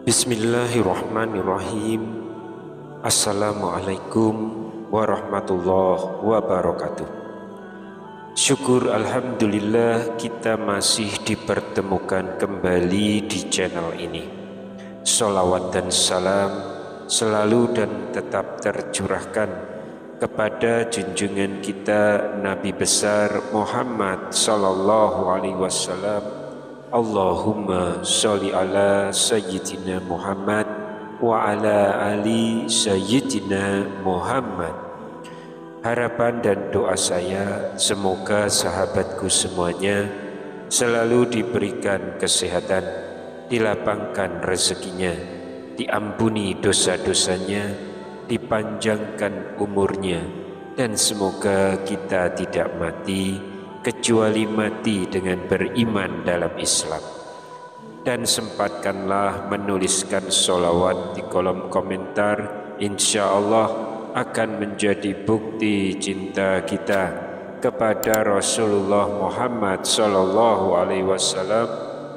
Bismillahirrahmanirrahim. Assalamualaikum warahmatullahi wabarakatuh. Syukur alhamdulillah kita masih dipertemukan kembali di channel ini. Sholawat dan salam selalu dan tetap tercurahkan kepada junjungan kita Nabi besar Muhammad sallallahu alaihi wasallam. Allahumma sholli ala sayyidina Muhammad wa ala ali sayyidina Muhammad. Harapan dan doa saya semoga sahabatku semuanya selalu diberikan kesehatan, dilapangkan rezekinya, diampuni dosa-dosanya, dipanjangkan umurnya, dan semoga kita tidak mati kecuali mati dengan beriman dalam Islam. Dan sempatkanlah menuliskan sholawat di kolom komentar, insya Allah akan menjadi bukti cinta kita kepada Rasulullah Muhammad sallallahu alaihi wasallam.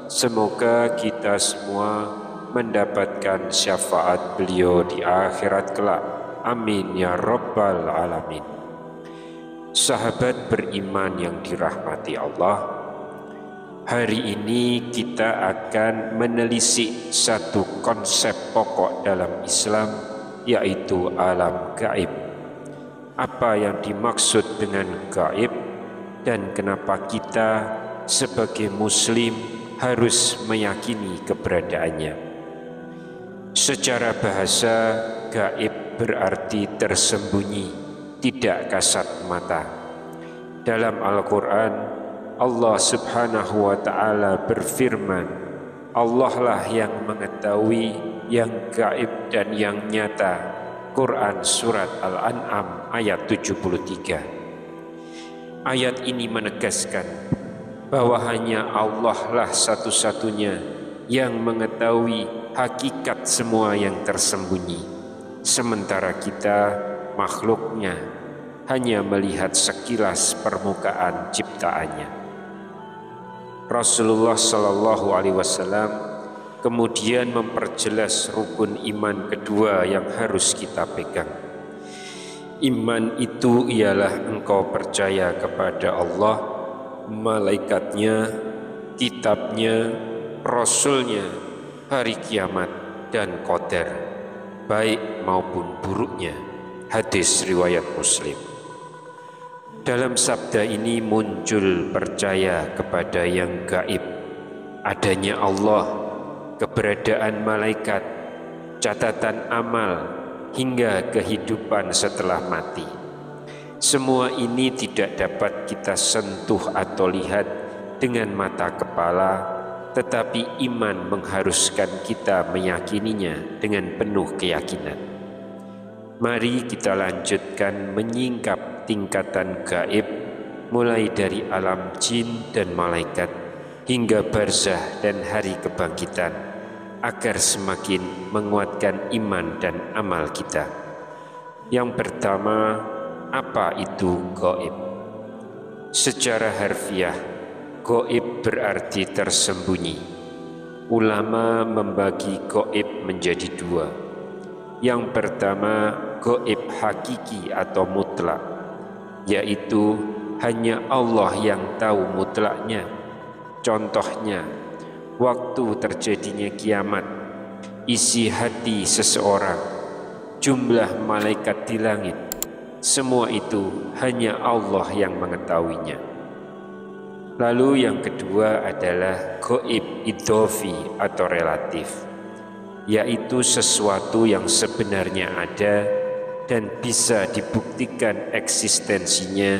Semoga kita semua mendapatkan syafaat beliau di akhirat kelak. Amin ya rabbal alamin. Sahabat beriman yang dirahmati Allah, hari ini kita akan menelisik satu konsep pokok dalam Islam, yaitu alam gaib. Apa yang dimaksud dengan gaib dan kenapa kita sebagai muslim harus meyakini keberadaannya. Secara bahasa, gaib berarti tersembunyi, tidak kasat mata. Dalam Al-Quran, Allah subhanahu wa ta'ala berfirman, Allah lah yang mengetahui yang gaib dan yang nyata. Quran Surat Al-An'am ayat 73. Ayat ini menegaskan bahwa hanya Allah lah satu-satunya yang mengetahui hakikat semua yang tersembunyi, sementara kita makhluknya hanya melihat sekilas permukaan ciptaannya. Rasulullah sallallahu alaihi wasallam kemudian memperjelas rukun iman kedua yang harus kita pegang. Iman itu ialah engkau percaya kepada Allah, malaikatnya, kitabnya, rasulnya, hari kiamat, dan qadar, baik maupun buruknya. Hadis riwayat Muslim. Dalam sabda ini muncul percaya kepada yang gaib, adanya Allah, keberadaan malaikat, catatan amal, hingga kehidupan setelah mati. Semua ini tidak dapat kita sentuh atau lihat dengan mata kepala, tetapi iman mengharuskan kita meyakininya dengan penuh keyakinan. Mari kita lanjutkan menyingkap tingkatan gaib, mulai dari alam jin dan malaikat hingga barzah dan hari kebangkitan, agar semakin menguatkan iman dan amal kita. Yang pertama, apa itu gaib? Secara harfiah, gaib berarti tersembunyi. Ulama membagi gaib menjadi dua. Yang pertama, gaib hakiki atau mutlak, yaitu hanya Allah yang tahu mutlaknya. Contohnya, waktu terjadinya kiamat, isi hati seseorang, jumlah malaikat di langit, semua itu hanya Allah yang mengetahuinya. Lalu yang kedua adalah gaib idhofi atau relatif, yaitu sesuatu yang sebenarnya ada dan bisa dibuktikan eksistensinya,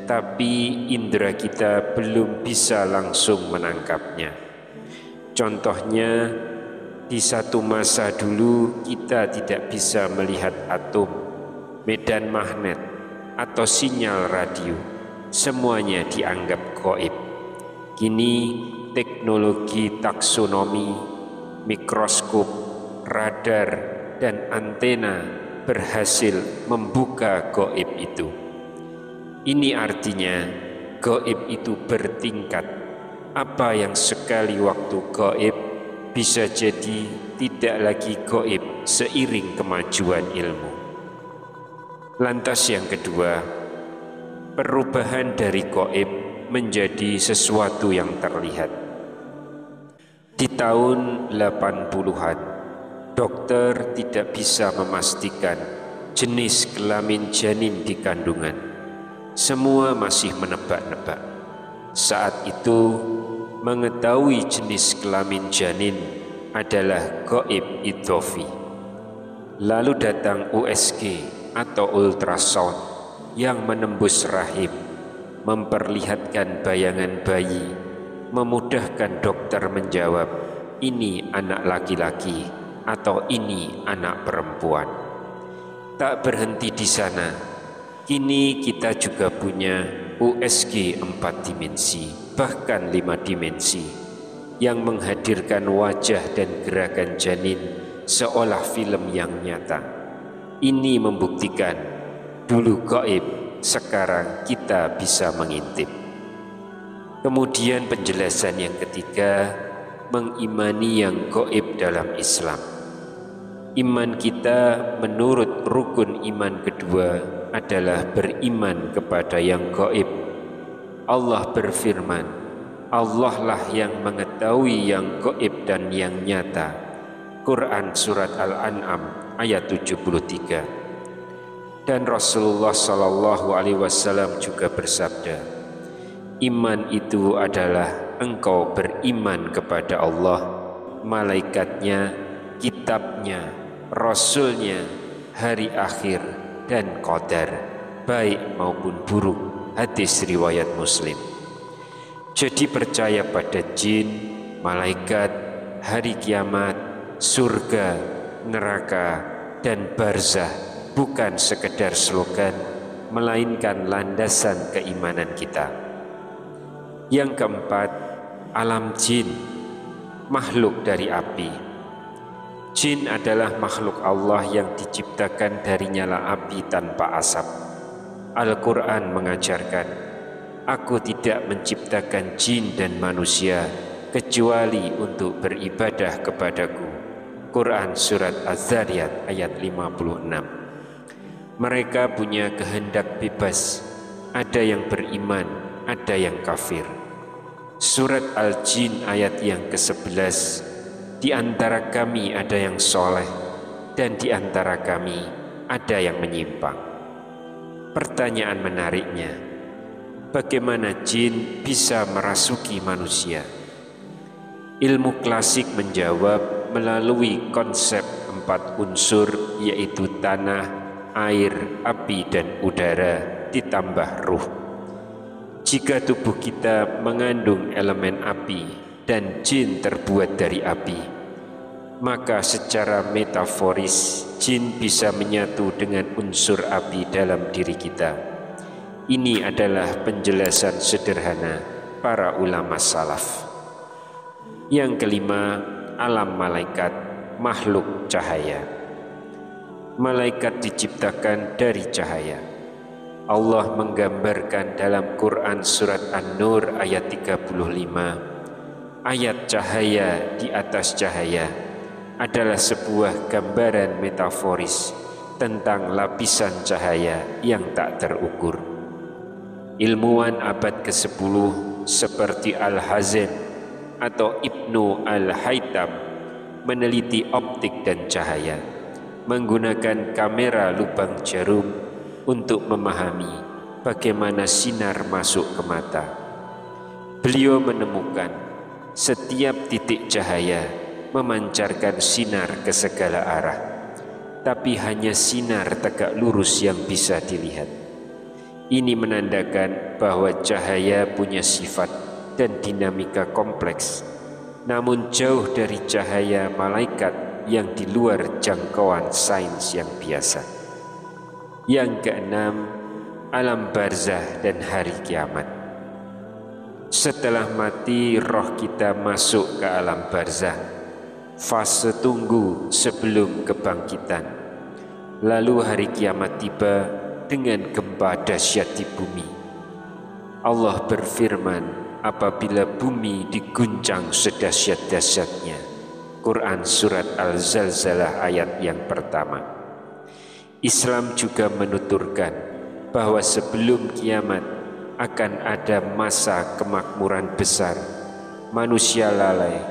tapi indera kita belum bisa langsung menangkapnya. Contohnya, di satu masa dulu kita tidak bisa melihat atom, medan magnet, atau sinyal radio. Semuanya dianggap gaib. Kini teknologi taksonomi, mikroskop, radar, dan antena berhasil membuka gaib itu. Ini artinya gaib itu bertingkat. Apa yang sekali waktu gaib bisa jadi tidak lagi gaib seiring kemajuan ilmu. Lantas yang kedua, perubahan dari gaib menjadi sesuatu yang terlihat. Di tahun 80-an, dokter tidak bisa memastikan jenis kelamin janin di kandungan. Semua masih menebak-nebak. Saat itu, mengetahui jenis kelamin janin adalah gaib idhofi. Lalu datang USG atau ultrasound yang menembus rahim, memperlihatkan bayangan bayi, memudahkan dokter menjawab, ini anak laki-laki atau ini anak perempuan. Tak berhenti di sana, kini kita juga punya USG 4 dimensi, bahkan 5 dimensi, yang menghadirkan wajah dan gerakan janin seolah film yang nyata. Ini membuktikan dulu gaib, sekarang kita bisa mengintip. Kemudian penjelasan yang ketiga, mengimani yang gaib dalam Islam. Iman kita menurut rukun iman kedua adalah beriman kepada yang gaib. Allah berfirman, Allah lah yang mengetahui yang gaib dan yang nyata. Quran Surat Al-An'am ayat 73. Dan Rasulullah SAW juga bersabda, iman itu adalah engkau beriman kepada Allah, malaikatnya, kitabnya, rasulnya, hari akhir, dan qadar, baik maupun buruk. Hadis riwayat Muslim. Jadi percaya pada jin, malaikat, hari kiamat, surga, neraka, dan barzah bukan sekedar slogan, melainkan landasan keimanan kita. Yang keempat, alam jin, makhluk dari api. Jin adalah makhluk Allah yang diciptakan dari nyala api tanpa asap. Al-Quran mengajarkan, aku tidak menciptakan jin dan manusia kecuali untuk beribadah kepadaku. Quran Surat Az-Zariyat ayat 56. Mereka punya kehendak bebas, ada yang beriman, ada yang kafir. Surat Al-Jin ayat yang ke-11, di antara kami ada yang soleh dan di antara kami ada yang menyimpang. Pertanyaan menariknya, bagaimana jin bisa merasuki manusia? Ilmu klasik menjawab melalui konsep 4 unsur, yaitu tanah, air, api, dan udara ditambah ruh. Jika tubuh kita mengandung elemen api dan jin terbuat dari api, maka secara metaforis jin bisa menyatu dengan unsur api dalam diri kita. Ini adalah penjelasan sederhana para ulama salaf. Yang kelima, alam malaikat, makhluk cahaya. Malaikat diciptakan dari cahaya. Allah menggambarkan dalam Quran Surat An-Nur ayat 35, ayat cahaya di atas cahaya adalah sebuah gambaran metaforis tentang lapisan cahaya yang tak terukur. Ilmuwan abad ke-10 seperti Al-Hazan atau Ibnu Al-Haytham meneliti optik dan cahaya, menggunakan kamera lubang jarum untuk memahami bagaimana sinar masuk ke mata. Beliau menemukan setiap titik cahaya memancarkan sinar ke segala arah, tapi hanya sinar tegak lurus yang bisa dilihat. Ini menandakan bahwa cahaya punya sifat dan dinamika kompleks, namun jauh dari cahaya malaikat yang di luar jangkauan sains yang biasa. Yang keenam, alam barzah dan hari kiamat. Setelah mati, roh kita masuk ke alam barzah, fase tunggu sebelum kebangkitan. Lalu hari kiamat tiba dengan gempa dahsyat di bumi. Allah berfirman apabila bumi diguncang sedahsyat-dahsyatnya. Quran Surat Al-Zalzalah ayat yang pertama. Islam juga menuturkan bahwa sebelum kiamat akan ada masa kemakmuran besar. Manusia lalai,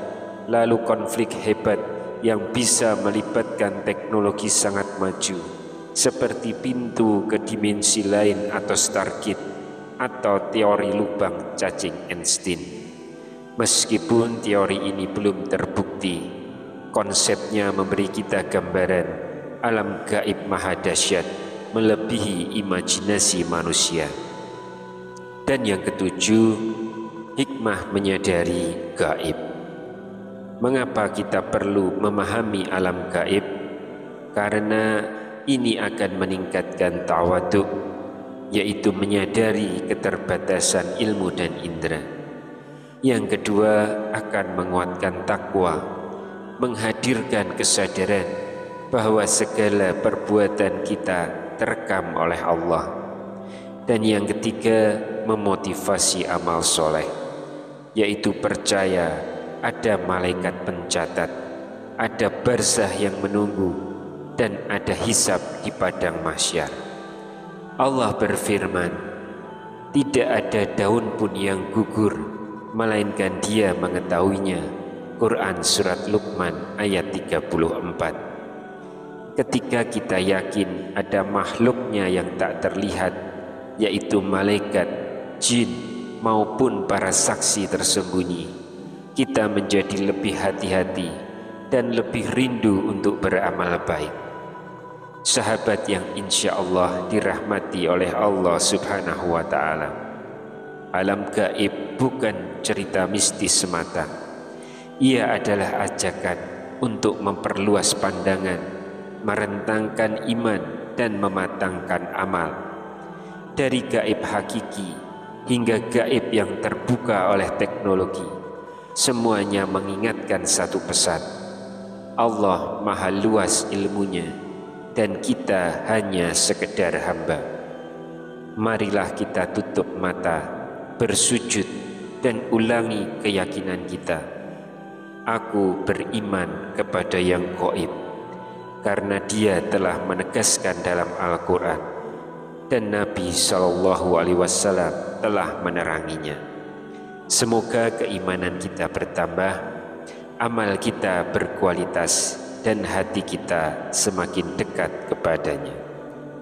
lalu konflik hebat yang bisa melibatkan teknologi sangat maju seperti pintu ke dimensi lain atau Stargate atau teori lubang cacing Einstein. Meskipun teori ini belum terbukti, konsepnya memberi kita gambaran alam gaib maha dahsyat melebihi imajinasi manusia. Dan yang ketujuh, hikmah menyadari gaib. Mengapa kita perlu memahami alam gaib? Karena ini akan meningkatkan tawaduk, yaitu menyadari keterbatasan ilmu dan indera. Yang kedua, akan menguatkan takwa, menghadirkan kesadaran bahwa segala perbuatan kita terekam oleh Allah. Dan yang ketiga, memotivasi amal soleh, yaitu percaya ada malaikat pencatat, ada barzah yang menunggu, dan ada hisab di padang mahsyar. Allah berfirman, tidak ada daun pun yang gugur, melainkan Dia mengetahuinya. Quran Surat Luqman ayat 34. Ketika kita yakin ada makhluknya yang tak terlihat, yaitu malaikat, jin, maupun para saksi tersembunyi, kita menjadi lebih hati-hati dan lebih rindu untuk beramal baik. Sahabat yang insya Allah dirahmati oleh Allah Subhanahu wa Ta'ala, alam gaib bukan cerita mistis semata. Ia adalah ajakan untuk memperluas pandangan, merentangkan iman, dan mematangkan amal. Dari gaib hakiki hingga gaib yang terbuka oleh teknologi, semuanya mengingatkan satu pesan: Allah maha luas ilmunya dan kita hanya sekedar hamba. Marilah kita tutup mata, bersujud, dan ulangi keyakinan kita. Aku beriman kepada yang gaib, karena Dia telah menegaskan dalam Al-Quran dan Nabi SAW telah meneranginya. Semoga keimanan kita bertambah, amal kita berkualitas, dan hati kita semakin dekat kepadanya.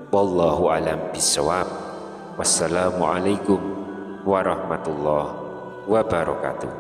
Wallahu a'lam bishawab. Wassalamualaikum warahmatullahi wabarakatuh.